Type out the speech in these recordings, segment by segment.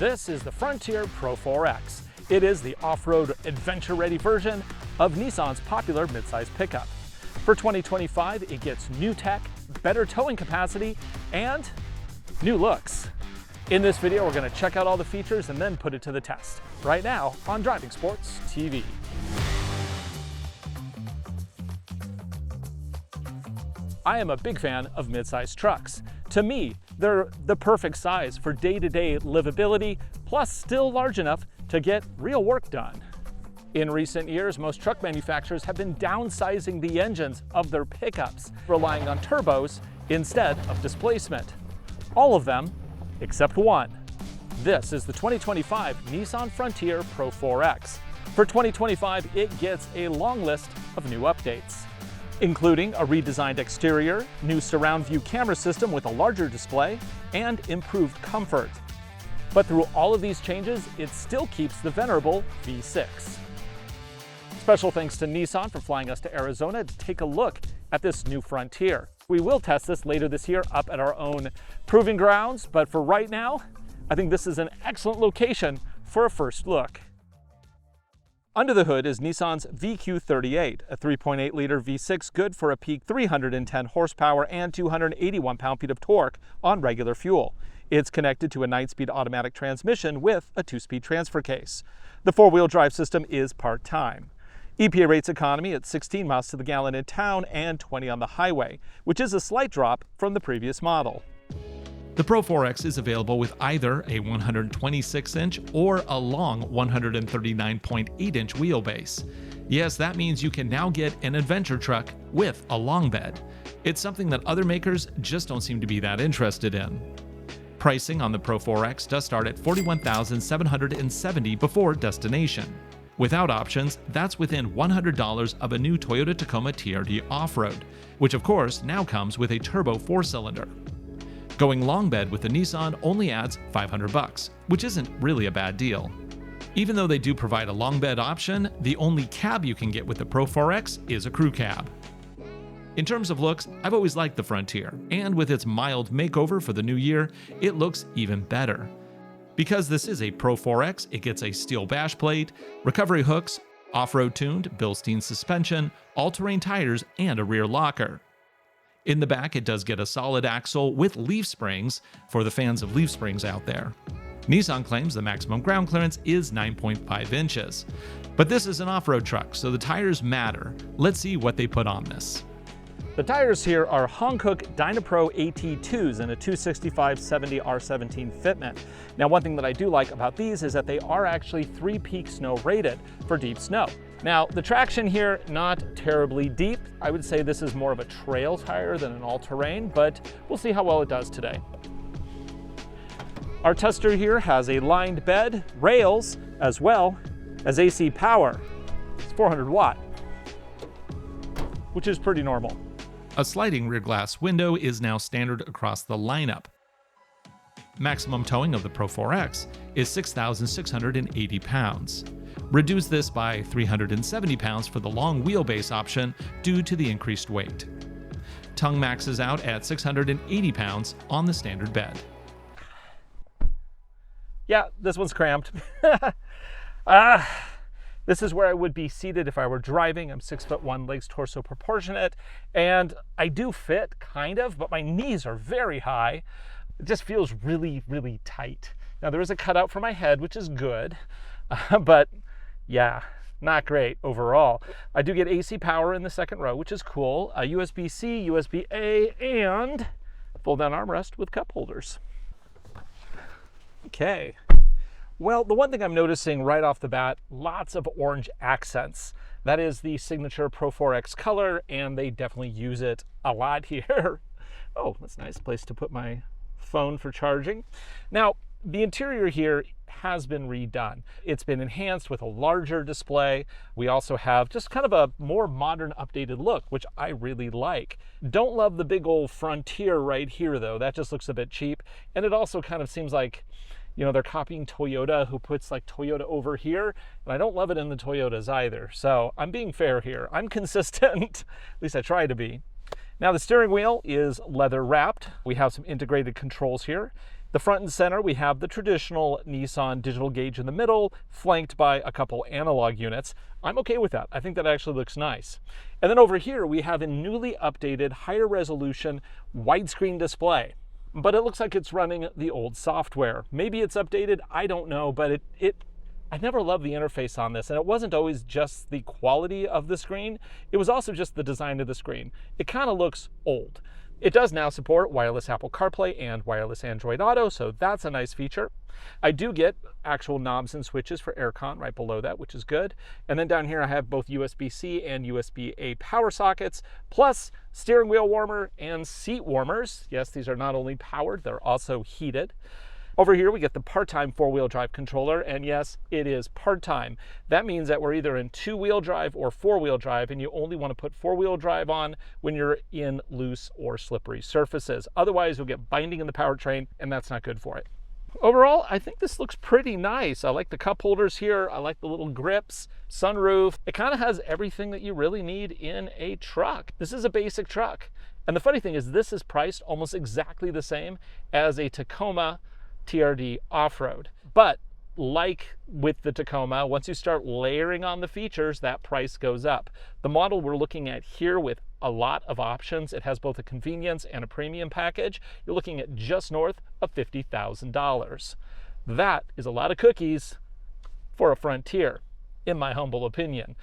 This is the Frontier Pro-4x. It is the off-road adventure-ready version of Nissan's popular midsize pickup. For 2025, it gets new tech, better towing capacity, and new looks. In this video, we're going to check out all the features and then put it to the test, right now on Driving Sports TV. I am a big fan of midsize trucks. To me, they're the perfect size for day-to-day livability, plus still large enough to get real work done. In recent years, most truck manufacturers have been downsizing the engines of their pickups, relying on turbos instead of displacement. All of them except one. This is the 2025 Nissan Frontier Pro-4x. For 2025, it gets a long list of new updates, including a redesigned exterior, new surround view camera system with a larger display, and improved comfort. But through all of these changes, it still keeps the venerable V6. Special thanks to Nissan for flying us to Arizona to take a look at this new Frontier. We will test this later this year up at our own proving grounds, but for right now, I think this is an excellent location for a first look. Under the hood is Nissan's VQ38, a 3.8-liter V6 good for a peak 310 horsepower and 281 pound-feet of torque on regular fuel. It's connected to a 9-speed automatic transmission with a 2-speed transfer case. The four-wheel drive system is part-time. EPA rates economy at 16 miles to the gallon in town and 20 on the highway, which is a slight drop from the previous model. The Pro-4x is available with either a 126-inch or a long 139.8-inch wheelbase. Yes, that means you can now get an adventure truck with a long bed. It's something that other makers just don't seem to be that interested in. Pricing on the Pro-4x does start at $41,770 before destination. Without options, that's within $100 of a new Toyota Tacoma TRD Off-Road, which of course now comes with a turbo 4-cylinder. Going long bed with the Nissan only adds $500, which isn't really a bad deal. Even though they do provide a long bed option, the only cab you can get with the Pro-4x is a crew cab. In terms of looks, I've always liked the Frontier, and with its mild makeover for the new year, it looks even better. Because this is a Pro-4x, it gets a steel bash plate, recovery hooks, off-road tuned Bilstein suspension, all-terrain tires, and a rear locker. In the back, it does get a solid axle with leaf springs for the fans of leaf springs out there. Nissan claims the maximum ground clearance is 9.5 inches. But this is an off-road truck, so the tires matter. Let's see what they put on this. The tires here are Hankook Dynapro AT2s in a 265/70 R17 fitment. Now, one thing that I do like about these is that they are actually 3-peak snow rated for deep snow. Now, the traction here, not terribly deep. I would say this is more of a trail tire than an all-terrain, but we'll see how well it does today. Our tester here has a lined bed, rails, as well as AC power. It's 400 watt, which is pretty normal. A sliding rear glass window is now standard across the lineup. Maximum towing of the Pro-4x is 6,680 pounds. Reduce this by 370 pounds for the long wheelbase option due to the increased weight. Tongue maxes out at 680 pounds on the standard bed. Yeah, this one's cramped. This is where I would be seated if I were driving. I'm 6'1", legs torso proportionate, and I do fit, kind of, but my knees are very high. It just feels really, really tight. Now, there is a cutout for my head, which is good, but yeah, not great overall. I do get AC power in the second row, which is cool. A USB-C, USB-A, and fold-down armrest with cup holders. Okay. Well, the one thing I'm noticing right off the bat, lots of orange accents. That is the signature Pro-4x color, and they definitely use it a lot here. Oh, that's a nice place to put my phone for charging. Now, the interior here has been redone. It's been enhanced with a larger display. We also have just kind of a more modern, updated look, which I really like. Don't love the big old Frontier right here, though. That just looks a bit cheap. And it also kind of seems like, you know, they're copying Toyota, who puts like Toyota over here, and I don't love it in the Toyotas either. So I'm being fair here. I'm consistent, at least I try to be. Now the steering wheel is leather wrapped. We have some integrated controls here. The front and center, we have the traditional Nissan digital gauge in the middle, flanked by a couple analog units. I'm okay with that. I think that actually looks nice. And then over here, we have a newly updated, higher resolution widescreen display. But it looks like it's running the old software. Maybe it's updated, I don't know, but I never loved the interface on this, and it wasn't always just the quality of the screen, it was also just the design of the screen. It kind of looks old. It does now support wireless Apple CarPlay and wireless Android Auto, so that's a nice feature. I do get actual knobs and switches for aircon right below that, which is good. And then down here I have both USB-C and USB-A power sockets, plus steering wheel warmer and seat warmers. Yes, these are not only powered, they're also heated. Over here, we get the part-time four-wheel drive controller, and yes, it is part-time. That means that we're either in two-wheel drive or four-wheel drive, and you only want to put four-wheel drive on when you're in loose or slippery surfaces. Otherwise, you'll get binding in the powertrain, and that's not good for it. Overall, I think this looks pretty nice. I like the cup holders here. I like the little grips, sunroof. It kind of has everything that you really need in a truck. This is a basic truck. And the funny thing is, this is priced almost exactly the same as a Tacoma TRD off-road. But like with the Tacoma, once you start layering on the features, that price goes up. The model we're looking at here with a lot of options, it has both a convenience and a premium package. You're looking at just north of $50,000. That is a lot of cookies for a Frontier, in my humble opinion.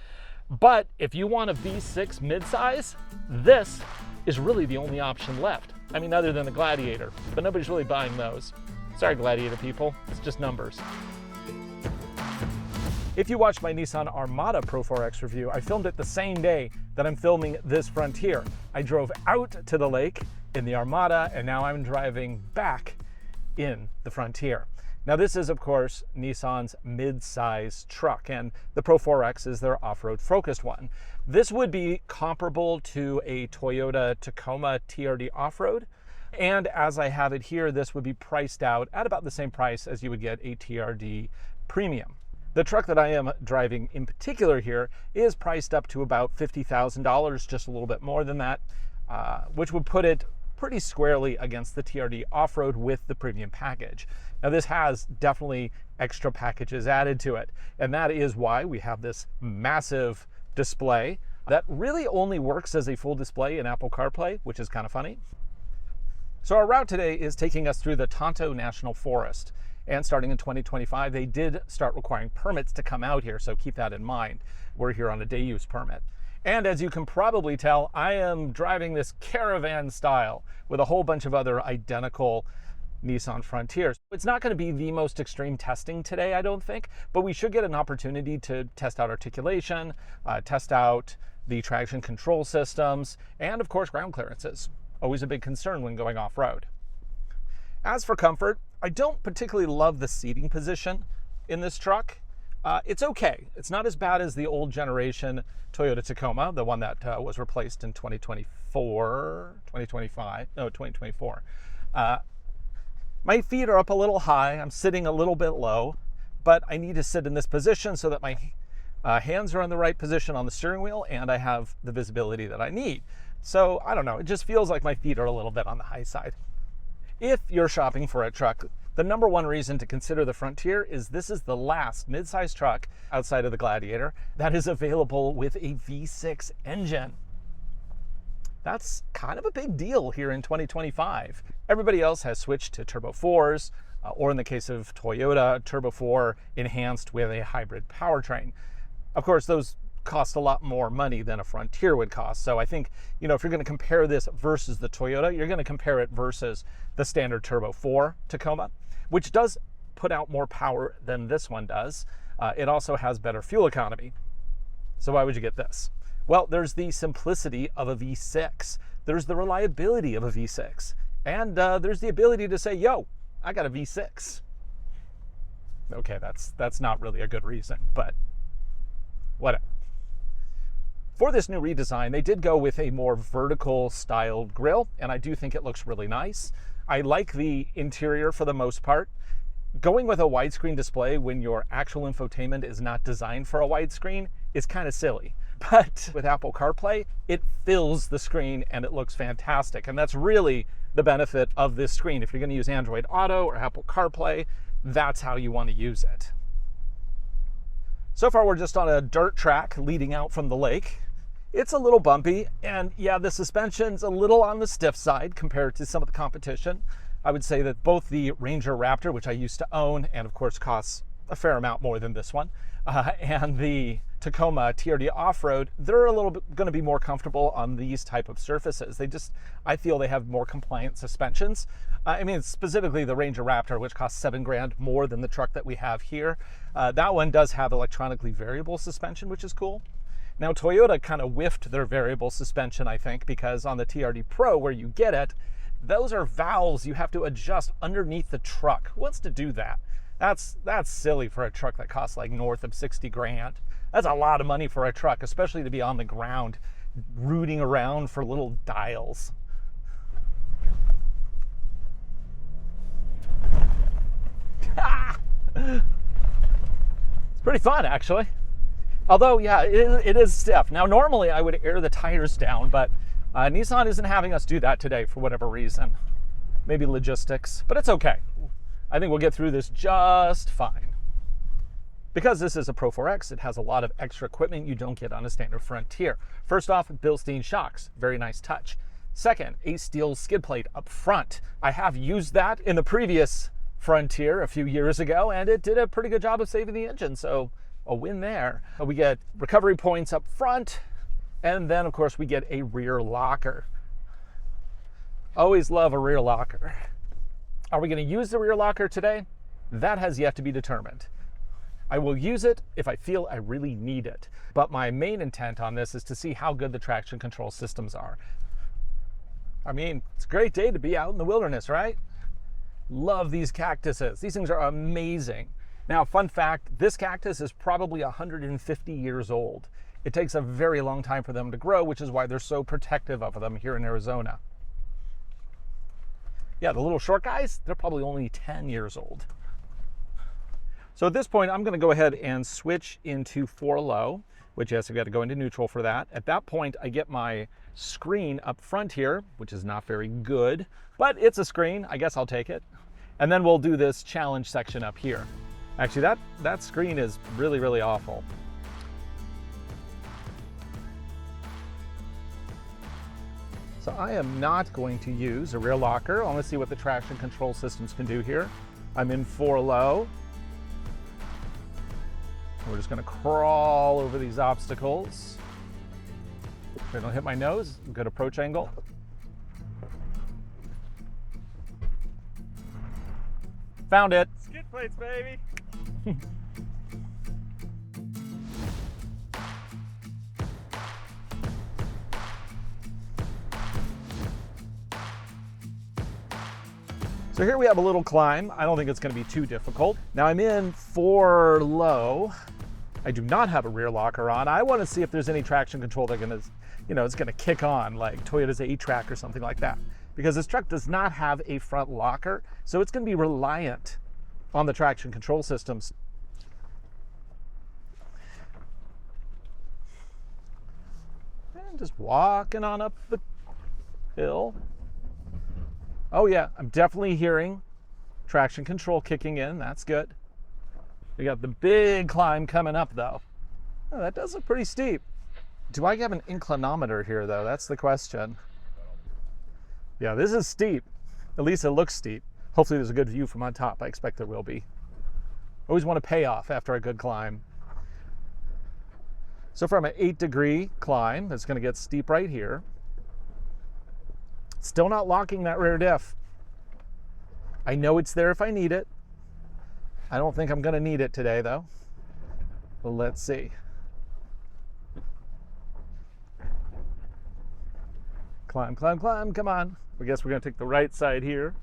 But if you want a V6 midsize, this is really the only option left. I mean, other than the Gladiator, but nobody's really buying those. Sorry, Gladiator people, it's just numbers. If you watched my Nissan Armada Pro-4x review, I filmed it the same day that I'm filming this Frontier. I drove out to the lake in the Armada, and now I'm driving back in the Frontier. Now this is, of course, Nissan's mid-size truck, and the Pro-4x is their off-road focused one. This would be comparable to a Toyota Tacoma TRD off-road. And as I have it here, this would be priced out at about the same price as you would get a TRD Premium. The truck that I am driving in particular here is priced up to about $50,000, just a little bit more than that, which would put it pretty squarely against the TRD off-road with the premium package. Now this has definitely extra packages added to it, and that is why we have this massive display that really only works as a full display in Apple CarPlay, which is kind of funny. So our route today is taking us through the Tonto National Forest. And starting in 2025, they did start requiring permits to come out here, so keep that in mind. We're here on a day use permit. And as you can probably tell, I am driving this caravan style with a whole bunch of other identical Nissan Frontiers. It's not going to be the most extreme testing today, I don't think, but we should get an opportunity to test out articulation, test out the traction control systems, and of course ground clearances. Always a big concern when going off-road. As for comfort, I don't particularly love the seating position in this truck. It's okay. It's not as bad as the old generation Toyota Tacoma, the one that was replaced in 2024. My feet are up a little high. I'm sitting a little bit low, but I need to sit in this position so that my hands are in the right position on the steering wheel and I have the visibility that I need. So I don't know, it just feels like my feet are a little bit on the high side. If you're shopping for a truck, the number one reason to consider the Frontier is this is the last mid-size truck outside of the Gladiator that is available with a V6 engine. That's kind of a big deal here in 2025. Everybody else has switched to Turbo 4s, or in the case of Toyota, Turbo 4 enhanced with a hybrid powertrain. Of course, those cost a lot more money than a Frontier would cost. So I think, you know, if you're going to compare this versus the Toyota, you're going to compare it versus the standard Turbo 4 Tacoma, which does put out more power than this one does. It also has better fuel economy. So why would you get this? Well, there's the simplicity of a V6. There's the reliability of a V6. And there's the ability to say, yo, I got a V6. Okay, that's not really a good reason, but whatever. For this new redesign, they did go with a more vertical styled grille, and I do think it looks really nice. I like the interior for the most part. Going with a widescreen display when your actual infotainment is not designed for a widescreen is kind of silly. But with Apple CarPlay, it fills the screen and it looks fantastic. And that's really the benefit of this screen. If you're going to use Android Auto or Apple CarPlay, that's how you want to use it. So far, we're just on a dirt track leading out from the lake. It's a little bumpy, and yeah, the suspension's a little on the stiff side compared to some of the competition. I would say that both the Ranger Raptor, which I used to own, and of course costs a fair amount more than this one, and the Tacoma TRD Off-Road, they're a little bit going to be more comfortable on these type of surfaces. I feel they have more compliant suspensions. I mean, specifically the Ranger Raptor, which costs $7,000 more than the truck that we have here. That one does have electronically variable suspension, which is cool. Now, Toyota kind of whiffed their variable suspension, I think, because on the TRD Pro, where you get it, those are valves you have to adjust underneath the truck. Who wants to do that? That's silly for a truck that costs like north of $60,000. That's a lot of money for a truck, especially to be on the ground, rooting around for little dials. It's pretty fun, actually. Although, yeah, it is stiff. Now, normally I would air the tires down, but Nissan isn't having us do that today for whatever reason. Maybe logistics, but it's okay. I think we'll get through this just fine. Because this is a Pro-4x, it has a lot of extra equipment you don't get on a standard Frontier. First off, Bilstein shocks, very nice touch. Second, a steel skid plate up front. I have used that in the previous Frontier a few years ago, and it did a pretty good job of saving the engine, so a win there. We get recovery points up front, and then of course we get a rear locker. Always love a rear locker. Are we going to use the rear locker today? That has yet to be determined. I will use it if I feel I really need it. But my main intent on this is to see how good the traction control systems are. I mean, it's a great day to be out in the wilderness, right? Love these cactuses. These things are amazing. Now, fun fact, this cactus is probably 150 years old. It takes a very long time for them to grow, which is why they're so protective of them here in Arizona. Yeah, the little short guys, they're probably only 10 years old. So at this point, I'm going to go ahead and switch into 4 low, which yes, I've got to go into neutral for that. At that point, I get my screen up front here, which is not very good, but it's a screen. I guess I'll take it. And then we'll do this challenge section up here. Actually, that screen is really, really awful. So I am not going to use a rear locker. I want to see what the traction control systems can do here. I'm in 4 low. We're just going to crawl over these obstacles. So I don't hit my nose. Good approach angle. Found it. Skid plates, baby. So here we have a little climb. I don't think it's going to be too difficult. Now I'm in 4 low. I do not have a rear locker on. I want to see if there's any traction control that's going to, it's going to kick on like Toyota's A-Track or something like that. Because this truck does not have a front locker, so it's going to be reliant on the traction control systems. And just walking on up the hill. Oh yeah, I'm definitely hearing traction control kicking in. That's good. We got the big climb coming up though. Oh, that does look pretty steep. Do I have an inclinometer here though? That's the question. Yeah, this is steep. At least it looks steep. Hopefully there's a good view from on top. I expect there will be. Always want to pay off after a good climb. So from an 8-degree climb, it's going to get steep right here. Still not locking that rear diff. I know it's there if I need it. I don't think I'm going to need it today though. But let's see. Climb, climb, climb, come on. I guess we're going to take the right side here.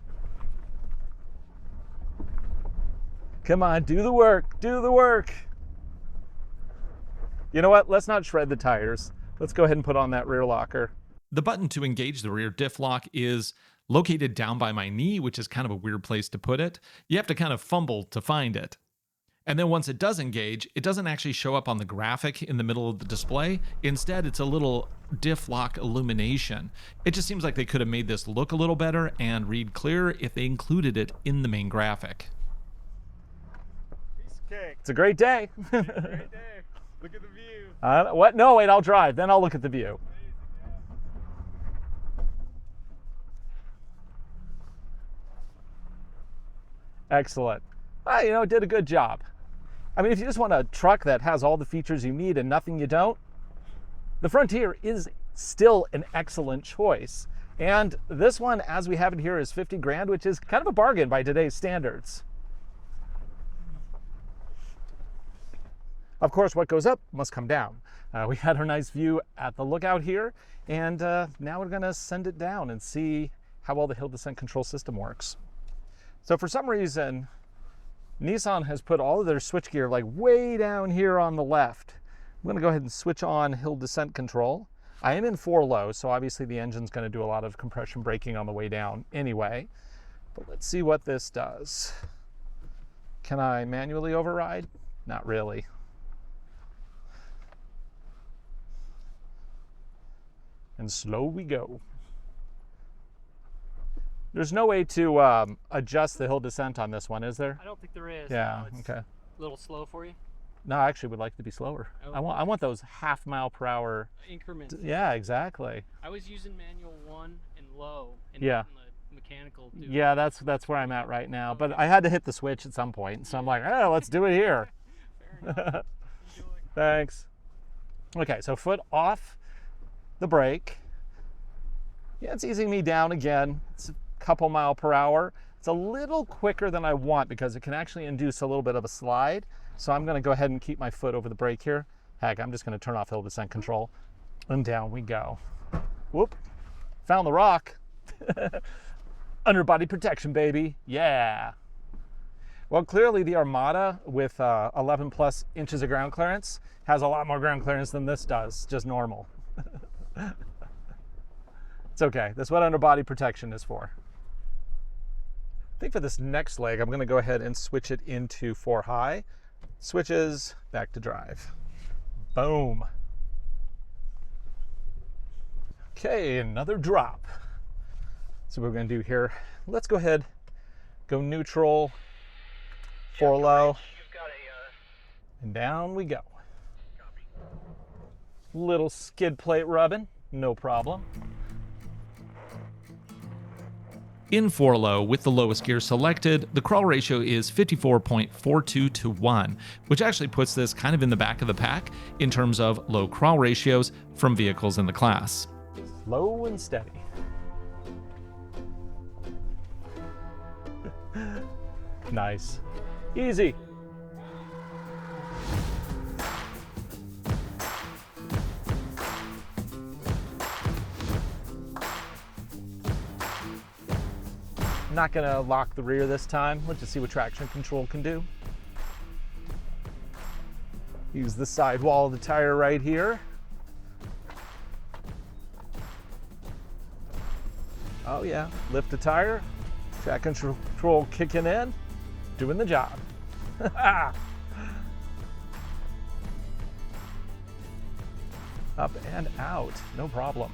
Come on, do the work, do the work. You know what? Let's not shred the tires. Let's go ahead and put on that rear locker. The button to engage the rear diff lock is located down by my knee, which is kind of a weird place to put it. You have to kind of fumble to find it. And then once it does engage, it doesn't actually show up on the graphic in the middle of the display. Instead, it's a little diff lock illumination. It just seems like they could have made this look a little better and read clearer if they included it in the main graphic. Piece of cake. It's a great day. Great day. Look at the view. What? No, wait, I'll drive. Then I'll look at the view. Excellent. You know, it did a good job. I mean, if you just want a truck that has all the features you need and nothing you don't, the Frontier is still an excellent choice. And this one, as we have it here, is 50 grand, which is kind of a bargain by today's standards. Of course, what goes up must come down. We had our nice view at the lookout here, and now we're gonna send it down and see how well the hill descent control system works. So for some reason, Nissan has put all of their switchgear like way down here on the left. I'm gonna go ahead and switch on hill descent control. I am in 4 low, so obviously the engine's gonna do a lot of compression braking on the way down anyway. But let's see what this does. Can I manually override? Not really. And slow we go. There's no way to adjust the hill descent on this one, is there? I don't think there is. Yeah, no, it's okay. a little slow for you. No, I actually would like to be slower. Oh. I want those half mile per hour Increments. Yeah, exactly. I was using manual 1 and low, and Yeah. not in the mechanical 2. Yeah, that's where I'm at right now. But I had to hit the switch at some point, so I'm like, oh, let's do it here. Fair enough. Enjoy. Thanks. Okay, so foot off the brake. Yeah, it's easing me down again. It's a couple mile per hour. It's a little quicker than I want because it can actually induce a little bit of a slide. So I'm gonna go ahead and keep my foot over the brake here. Heck, I'm just gonna turn off hill descent control and down we go. Whoop, found the rock. Underbody protection, baby, yeah. Well, clearly the Armada with 11 plus inches of ground clearance has a lot more ground clearance than this does, just normal. It's okay, that's what underbody protection is for. I think for this next leg, I'm gonna go ahead and switch it into 4 high. Switches, back to drive. Boom. Okay, another drop. So what we're gonna do here, let's go ahead, go neutral, 4 low, and down we go. Little skid plate rubbing, no problem. In 4 low, with the lowest gear selected, the crawl ratio is 54.42 to 1, which actually puts this kind of in the back of the pack in terms of low crawl ratios from vehicles in the class. Slow and steady. Nice. Easy. I'm not gonna lock the rear this time. Let's just see what traction control can do. Use the side wall of the tire right here. Oh yeah, lift the tire, traction control kicking in, doing the job. Up and out, no problem.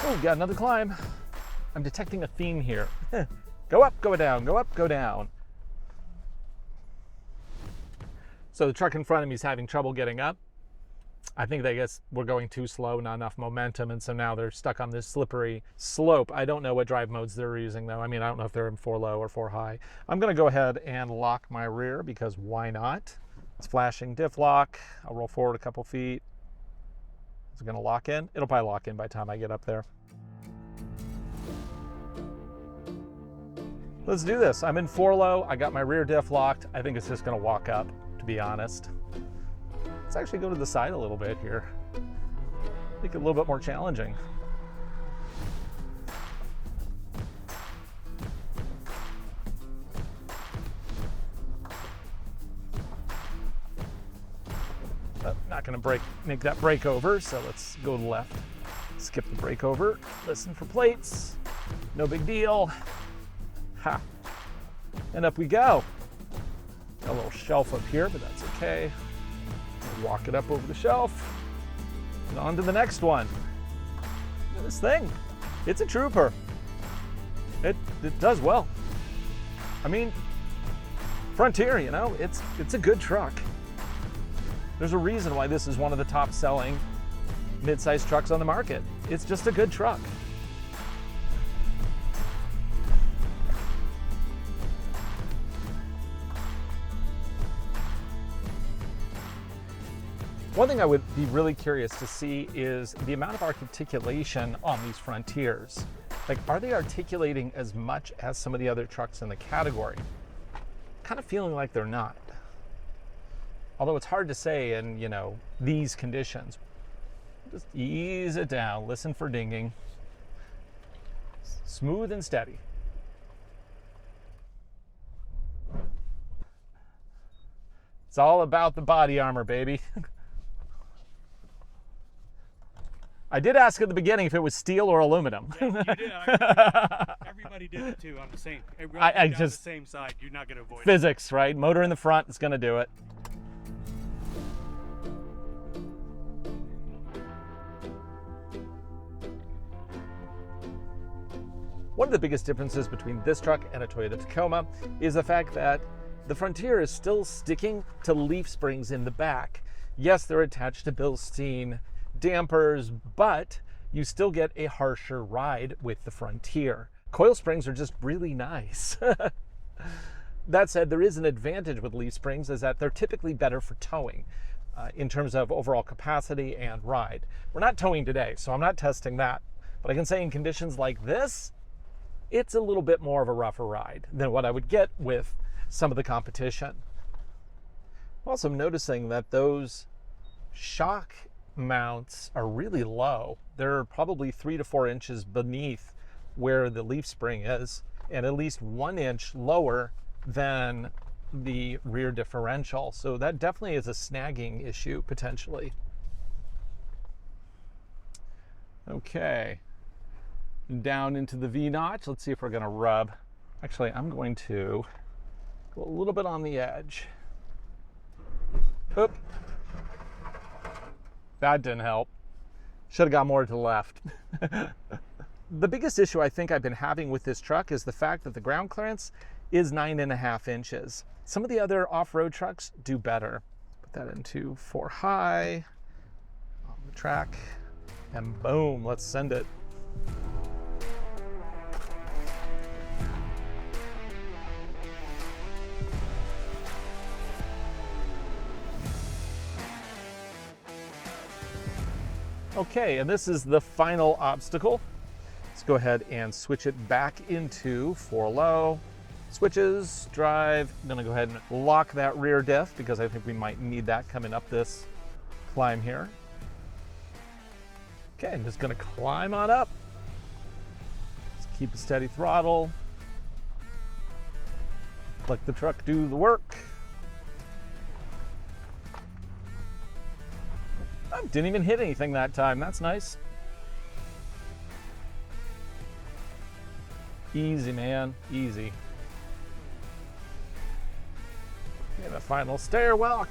Oh, got another climb. I'm detecting a theme here. Go up, go down, go up, go down. So the truck in front of me is having trouble getting up. I think they guess we're going too slow, not enough momentum, and so now they're stuck on this slippery slope. I don't know what drive modes they're using though. I mean, I don't know if they're in 4 low or 4 high. I'm gonna go ahead and lock my rear because why not? It's flashing diff lock. I'll roll forward a couple feet. Is it gonna lock in? It'll probably lock in by the time I get up there. Let's do this. I'm in 4 low. I got my rear diff locked. I think it's just gonna walk up, to be honest. Let's actually go to the side a little bit here. Make it a little bit more challenging. going to make that brake over, so let's go to the left. Skip the brake over, listen for plates, no big deal. Ha. And up we go. Got a little shelf up here, but that's okay. Walk it up over the shelf and on to the next one. Look at this thing. It's a trooper. It does well. I mean, Frontier, you know, it's a good truck. There's a reason why this is one of the top selling mid-size trucks on the market. It's just a good truck. One thing I would be really curious to see is the amount of articulation on these Frontiers. Like, are they articulating as much as some of the other trucks in the category? Kind of feeling like they're not. Although it's hard to say in, you know, these conditions. Just ease it down, listen for dinging. Smooth and steady. It's all about the body armor, baby. I did ask at the beginning if it was steel or aluminum. Yeah, you did. Everybody did it too on the same. I just the same side. You're not going to avoid physics, right? Motor in the front is going to do it. One of the biggest differences between this truck and a Toyota Tacoma is the fact that the Frontier is still sticking to leaf springs in the back. Yes, they're attached to Bilstein dampers, but you still get a harsher ride with the Frontier. Coil springs are just really nice. That said, there is an advantage with leaf springs, is that they're typically better for towing in terms of overall capacity and ride. We're not towing today, so I'm not testing that. But I can say in conditions like this, it's a little bit more of a rougher ride than what I would get with some of the competition. I'm also noticing that those shock mounts are really low. They're probably 3 to 4 inches beneath where the leaf spring is, and at least 1 inch lower than the rear differential. So that definitely is a snagging issue potentially. Okay, down into the V-notch. Let's see if we're going to rub. Actually, I'm going to go a little bit on the edge. Oop. That didn't help. Should have got more to the left. The biggest issue I think I've been having with this truck is the fact that the ground clearance is 9.5 inches. Some of the other off-road trucks do better. Put that into 4 high on the track, and boom, let's send it. Okay, and this is the final obstacle. Let's go ahead and switch it back into 4 low. Switches, drive. I'm gonna go ahead and lock that rear diff because I think we might need that coming up this climb here. Okay, I'm just gonna climb on up. Just keep a steady throttle. Let the truck do the work. Oh, didn't even hit anything that time. That's nice. Easy, man. Easy. And a final stairwell.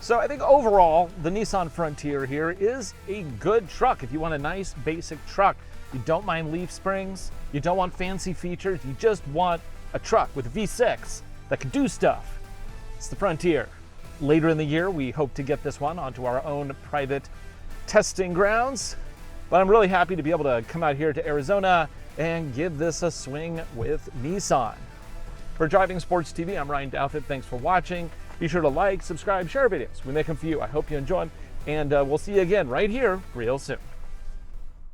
So I think overall, the Nissan Frontier here is a good truck. If you want a nice basic truck, you don't mind leaf springs, you don't want fancy features, you just want a truck with a V6 that can do stuff. It's the Frontier. Later in the year, we hope to get this one onto our own private testing grounds. But I'm really happy to be able to come out here to Arizona and give this a swing with Nissan. For Driving Sports TV, I'm Ryan Douthit. Thanks for watching. Be sure to like, subscribe, share videos. We make them for you. I hope you enjoy them. And we'll see you again right here real soon.